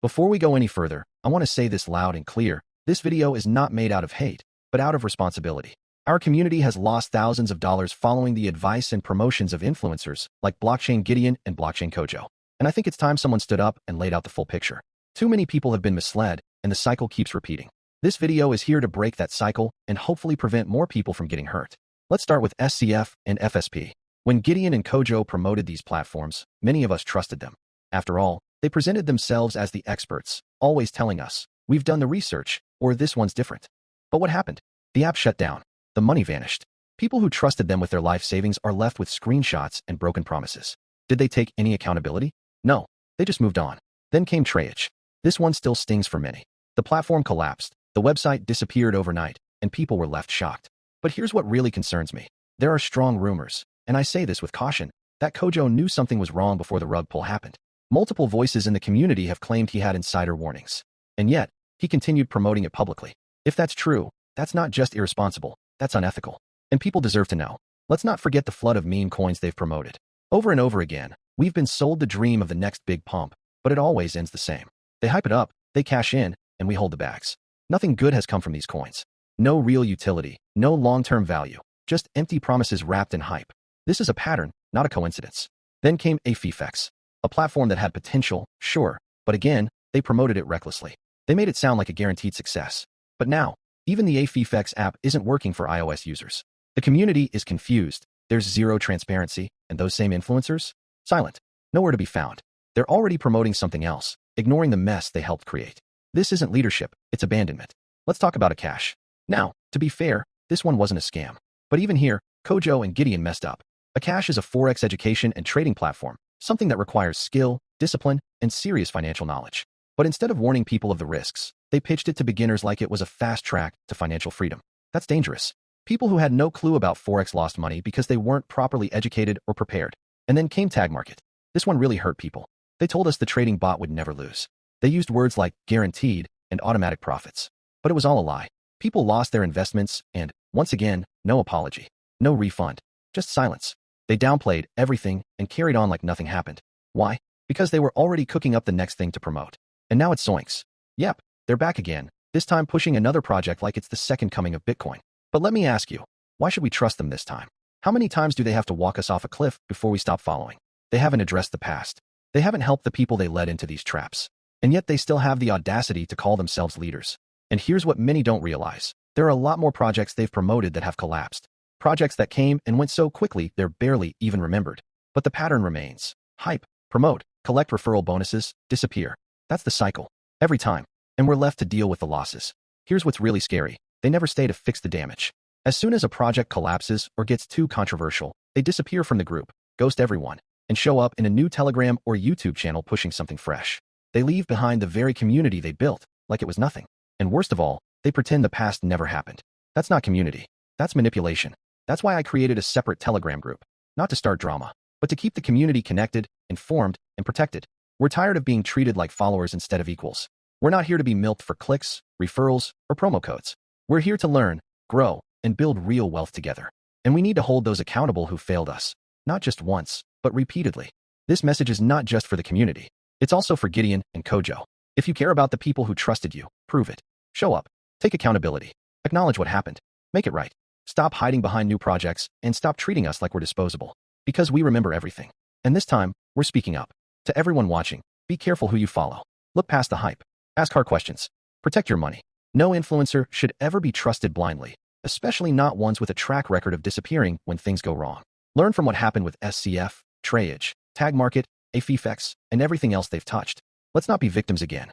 Before we go any further, I want to say this loud and clear. This video is not made out of hate, but out of responsibility. Our community has lost thousands of dollars following the advice and promotions of influencers like blockchain Gideon and blockchain Kojo. And I think it's time someone stood up and laid out the full picture. Too many people have been misled, and the cycle keeps repeating. This video is here to break that cycle and hopefully prevent more people from getting hurt. Let's start with Scf and FSP. When Gideon and Kojo promoted these platforms, many of us trusted them. After all, they presented themselves as the experts, always telling us, we've done the research, or this one's different. But what happened? The app shut down. The money vanished. People who trusted them with their life savings are left with screenshots and broken promises. Did they take any accountability? No. They just moved on. Then came Trollage. This one still stings for many. The platform collapsed, the website disappeared overnight, and people were left shocked. But here's what really concerns me. There are strong rumors, and I say this with caution, that Kojo knew something was wrong before the rug pull happened. Multiple voices in the community have claimed he had insider warnings. And yet, he continued promoting it publicly. If that's true, that's not just irresponsible, that's unethical. And people deserve to know. Let's not forget the flood of meme coins they've promoted. Over and over again, we've been sold the dream of the next big pump, but it always ends the same. They hype it up, they cash in, and we hold the bags. Nothing good has come from these coins. No real utility, no long-term value, just empty promises wrapped in hype. This is a pattern, not a coincidence. Then came Aifeex, a platform that had potential, sure, but again, they promoted it recklessly. They made it sound like a guaranteed success. But now, even the Aifeex app isn't working for iOS users. The community is confused, there's zero transparency, and those same influencers? Silent. Nowhere to be found. They're already promoting something else, ignoring the mess they helped create. This isn't leadership, it's abandonment. Let's talk about Akash. Now, to be fair, this one wasn't a scam. But even here, Kojo and Gideon messed up. Akash is a Forex education and trading platform, something that requires skill, discipline, and serious financial knowledge. But instead of warning people of the risks, they pitched it to beginners like it was a fast track to financial freedom. That's dangerous. People who had no clue about Forex lost money because they weren't properly educated or prepared. And then came Tag Market. This one really hurt people. They told us the trading bot would never lose. They used words like guaranteed and automatic profits. But it was all a lie. People lost their investments and, once again, no apology. No refund. Just silence. They downplayed everything and carried on like nothing happened. Why? Because they were already cooking up the next thing to promote. And now it's Zoinx. Yep, they're back again, this time pushing another project like it's the second coming of Bitcoin. But let me ask you, why should we trust them this time? How many times do they have to walk us off a cliff before we stop following? They haven't addressed the past. They haven't helped the people they led into these traps. And yet they still have the audacity to call themselves leaders. And here's what many don't realize. There are a lot more projects they've promoted that have collapsed. Projects that came and went so quickly they're barely even remembered. But the pattern remains. Hype, promote, collect referral bonuses, disappear. That's the cycle. Every time. And we're left to deal with the losses. Here's what's really scary. They never stay to fix the damage. As soon as a project collapses or gets too controversial, they disappear from the group, ghost everyone, and show up in a new Telegram or YouTube channel pushing something fresh. They leave behind the very community they built, like it was nothing. And worst of all, they pretend the past never happened. That's not community. That's manipulation. That's why I created a separate Telegram group. Not to start drama, but to keep the community connected, informed, and protected. We're tired of being treated like followers instead of equals. We're not here to be milked for clicks, referrals, or promo codes. We're here to learn, grow, and build real wealth together. And we need to hold those accountable who failed us. Not just once, but repeatedly. This message is not just for the community. It's also for Gideon and Kojo. If you care about the people who trusted you, prove it. Show up. Take accountability. Acknowledge what happened. Make it right. Stop hiding behind new projects and stop treating us like we're disposable. Because we remember everything. And this time, we're speaking up. To everyone watching, be careful who you follow. Look past the hype. Ask hard questions. Protect your money. No influencer should ever be trusted blindly, especially not ones with a track record of disappearing when things go wrong. Learn from what happened with Scf, Trollage, Tag Market, Aifeex, and everything else they've touched. Let's not be victims again.